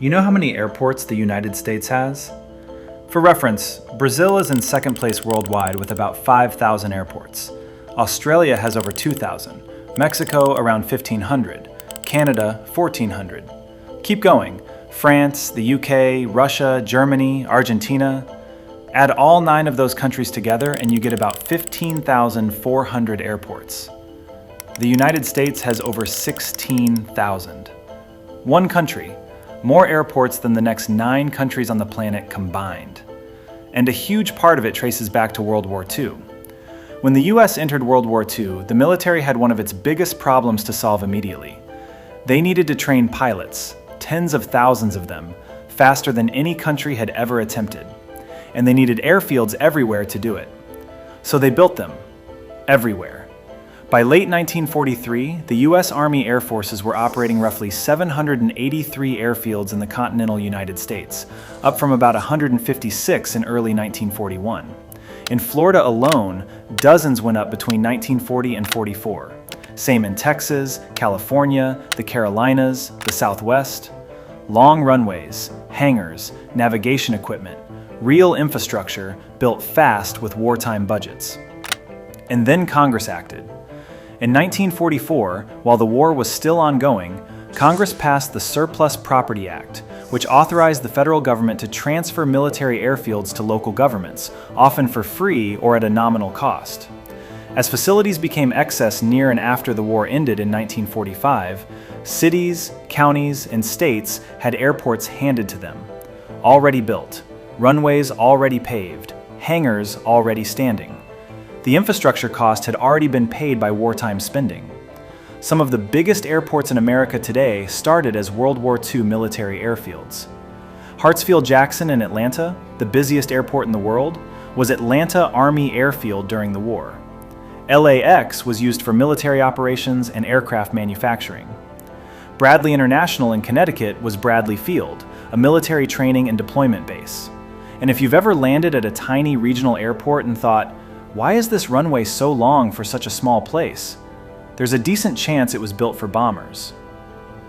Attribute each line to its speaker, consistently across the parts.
Speaker 1: You know how many airports the United States has? For reference, Brazil is in second place worldwide with about 5,000 airports. Australia has over 2,000, Mexico around 1,500, Canada 1,400. Keep going. France, the UK, Russia, Germany, Argentina. Add all 9 of those countries together and you get about 15,400 airports. The United States has over 16,000. One country, more airports than the next 9 countries on the planet combined. And a huge part of it traces back to World War II. When the US entered World War II, the military had one of its biggest problems to solve immediately. They needed to train pilots, tens of thousands of them, faster than any country had ever attempted. And they needed airfields everywhere to do it. So they built them, everywhere. By late 1943, the U.S. Army Air Forces were operating roughly 783 airfields in the continental United States, up from about 156 in early 1941. In Florida alone, dozens went up between 1940 and 44. Same in Texas, California, the Carolinas, the Southwest. Long runways, hangars, navigation equipment, real infrastructure built fast with wartime budgets. And then Congress acted. In 1944, while the war was still ongoing, Congress passed the Surplus Property Act, which authorized the federal government to transfer military airfields to local governments, often for free or at a nominal cost. As facilities became excess near and after the war ended in 1945, cities, counties, and states had airports handed to them, already built, runways already paved, hangars already standing. The infrastructure cost had already been paid by wartime spending. Some of the biggest airports in America today started as World War II military airfields. Hartsfield-Jackson in Atlanta, the busiest airport in the world, was Atlanta Army Airfield during the war. LAX was used for military operations and aircraft manufacturing. Bradley International in Connecticut was Bradley Field, a military training and deployment base. And if you've ever landed at a tiny regional airport and thought, why is this runway so long for such a small place? There's a decent chance it was built for bombers.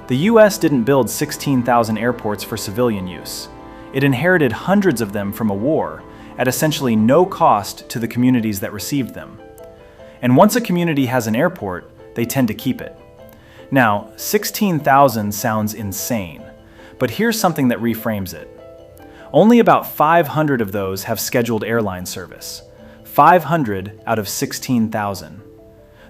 Speaker 1: The US didn't build 16,000 airports for civilian use. It inherited hundreds of them from a war, at essentially no cost to the communities that received them. And once a community has an airport, they tend to keep it. Now, 16,000 sounds insane, but here's something that reframes it. Only about 500 of those have scheduled airline service. 500 out of 16,000.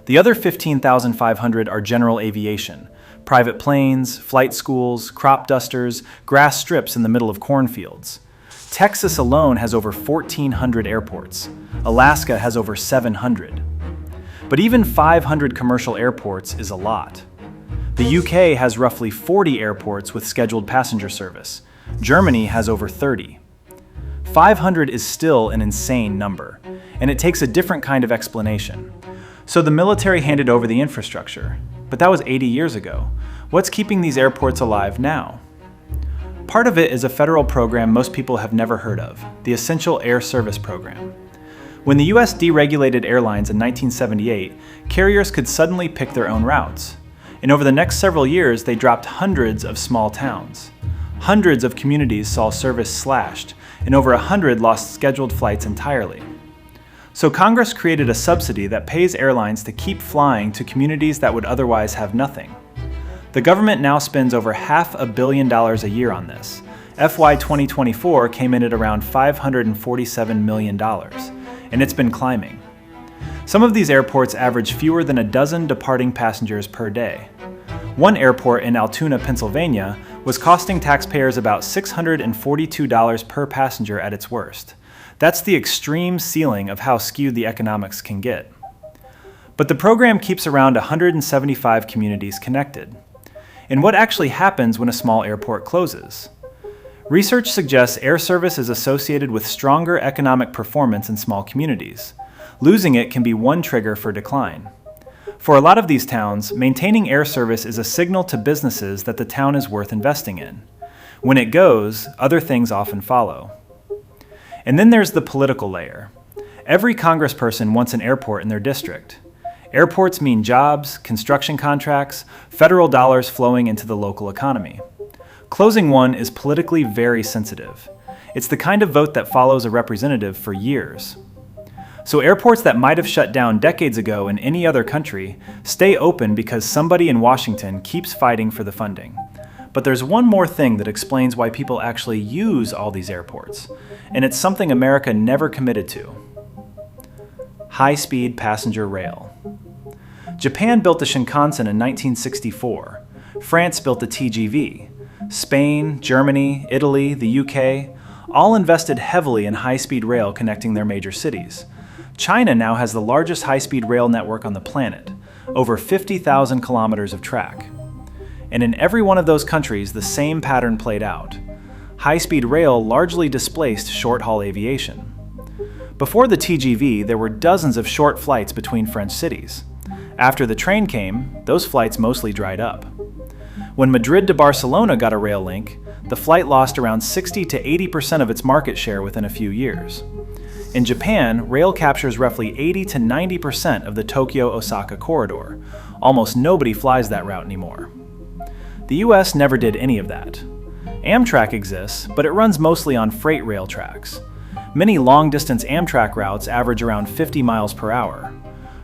Speaker 1: The other 15,500 are general aviation, private planes, flight schools, crop dusters, grass strips in the middle of cornfields. Texas alone has over 1,400 airports. Alaska has over 700. But even 500 commercial airports is a lot. The UK has roughly 40 airports with scheduled passenger service. Germany has over 30. 500 is still an insane number, and it takes a different kind of explanation. So the military handed over the infrastructure, but that was 80 years ago. What's keeping these airports alive now? Part of it is a federal program most people have never heard of, the Essential Air Service Program. When the US deregulated airlines in 1978, carriers could suddenly pick their own routes. And over the next several years, they dropped hundreds of small towns. Hundreds of communities saw service slashed, and over 100 lost scheduled flights entirely. So Congress created a subsidy that pays airlines to keep flying to communities that would otherwise have nothing. The government now spends over $500 million a year on this. FY 2024 came in at around $547 million, and it's been climbing. Some of these airports average fewer than a dozen departing passengers per day. One airport in Altoona, Pennsylvania, was costing taxpayers about $642 per passenger at its worst. That's the extreme ceiling of how skewed the economics can get. But the program keeps around 175 communities connected. And what actually happens when a small airport closes? Research suggests air service is associated with stronger economic performance in small communities. Losing it can be one trigger for decline. For a lot of these towns, maintaining air service is a signal to businesses that the town is worth investing in. When it goes, other things often follow. And then there's the political layer. Every congressperson wants an airport in their district. Airports mean jobs, construction contracts, federal dollars flowing into the local economy. Closing one is politically very sensitive. It's the kind of vote that follows a representative for years. So airports that might have shut down decades ago in any other country stay open because somebody in Washington keeps fighting for the funding. But there's one more thing that explains why people actually use all these airports, and it's something America never committed to. High-speed passenger rail. Japan built the Shinkansen in 1964. France built the TGV. Spain, Germany, Italy, the UK, all invested heavily in high-speed rail connecting their major cities. China now has the largest high-speed rail network on the planet, over 50,000 kilometers of track. And in every one of those countries, the same pattern played out. High-speed rail largely displaced short-haul aviation. Before the TGV, there were dozens of short flights between French cities. After the train came, those flights mostly dried up. When Madrid to Barcelona got a rail link, the flight lost around 60 to 80% of its market share within a few years. In Japan, rail captures roughly 80 to 90% of the Tokyo-Osaka corridor. Almost nobody flies that route anymore. The US never did any of that. Amtrak exists, but it runs mostly on freight rail tracks. Many long-distance Amtrak routes average around 50 miles per hour.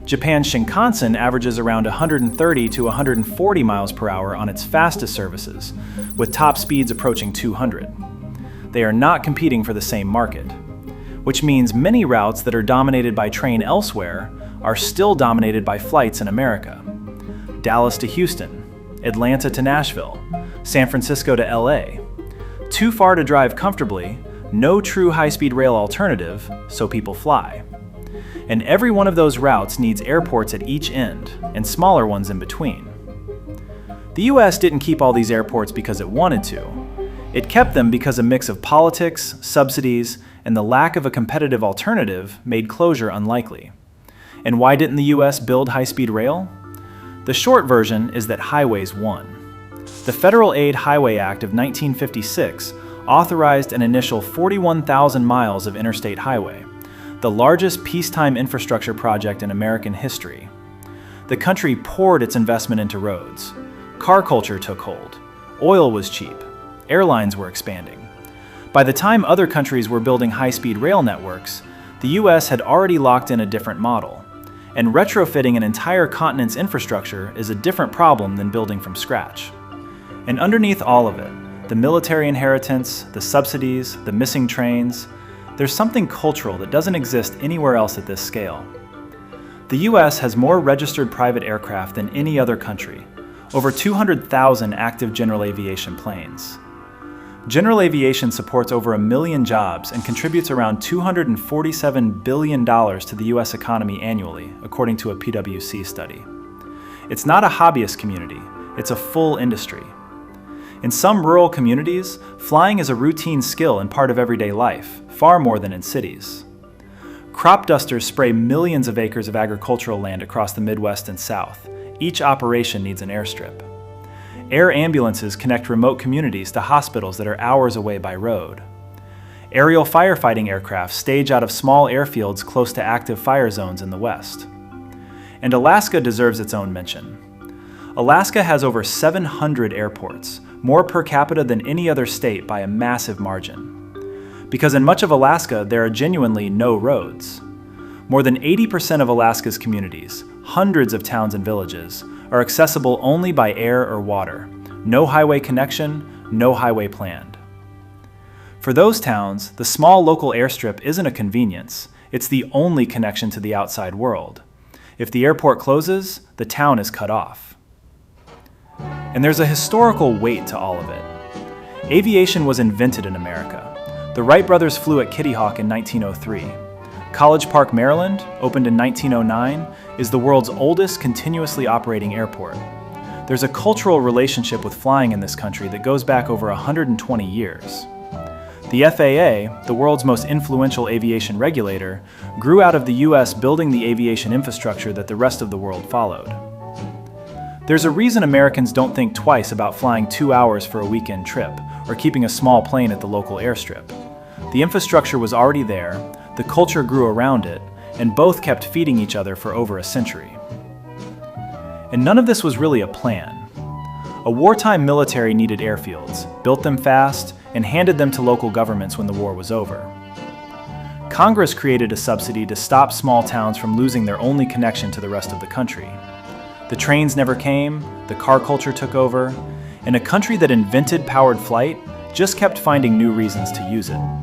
Speaker 1: Japan's Shinkansen averages around 130 to 140 miles per hour on its fastest services, with top speeds approaching 200. They are not competing for the same market, which means many routes that are dominated by train elsewhere are still dominated by flights in America. Dallas to Houston, Atlanta to Nashville, San Francisco to LA. Too far to drive comfortably, no true high-speed rail alternative, so people fly. And every one of those routes needs airports at each end, and smaller ones in between. The US didn't keep all these airports because it wanted to. It kept them because a mix of politics, subsidies, and the lack of a competitive alternative made closure unlikely. And why didn't the US build high-speed rail? The short version is that highways won. The Federal Aid Highway Act of 1956 authorized an initial 41,000 miles of interstate highway, the largest peacetime infrastructure project in American history. The country poured its investment into roads. Car culture took hold. Oil was cheap. Airlines were expanding. By the time other countries were building high-speed rail networks, the US had already locked in a different model. And retrofitting an entire continent's infrastructure is a different problem than building from scratch. And underneath all of it, the military inheritance, the subsidies, the missing trains, there's something cultural that doesn't exist anywhere else at this scale. The US has more registered private aircraft than any other country, over 200,000 active general aviation planes. General aviation supports over 1 million jobs and contributes around $247 billion to the US economy annually, according to a PwC study. It's not a hobbyist community, it's a full industry. In some rural communities, flying is a routine skill and part of everyday life, far more than in cities. Crop dusters spray millions of acres of agricultural land across the Midwest and South. Each operation needs an airstrip. Air ambulances connect remote communities to hospitals that are hours away by road. Aerial firefighting aircraft stage out of small airfields close to active fire zones in the West. And Alaska deserves its own mention. Alaska has over 700 airports, more per capita than any other state by a massive margin. Because in much of Alaska, there are genuinely no roads. More than 80% of Alaska's communities, hundreds of towns and villages, are accessible only by air or water. No highway connection, no highway planned. For those towns, the small local airstrip isn't a convenience, it's the only connection to the outside world. If the airport closes, the town is cut off. And there's a historical weight to all of it. Aviation was invented in America. The Wright brothers flew at Kitty Hawk in 1903. College Park, Maryland, opened in 1909, is the world's oldest continuously operating airport. There's a cultural relationship with flying in this country that goes back over 120 years. The FAA, the world's most influential aviation regulator, grew out of the US building the aviation infrastructure that the rest of the world followed. There's a reason Americans don't think twice about flying 2 hours for a weekend trip, or keeping a small plane at the local airstrip. The infrastructure was already there, the culture grew around it, and both kept feeding each other for over a century. And none of this was really a plan. A wartime military needed airfields, built them fast, and handed them to local governments when the war was over. Congress created a subsidy to stop small towns from losing their only connection to the rest of the country. The trains never came, the car culture took over, and a country that invented powered flight just kept finding new reasons to use it.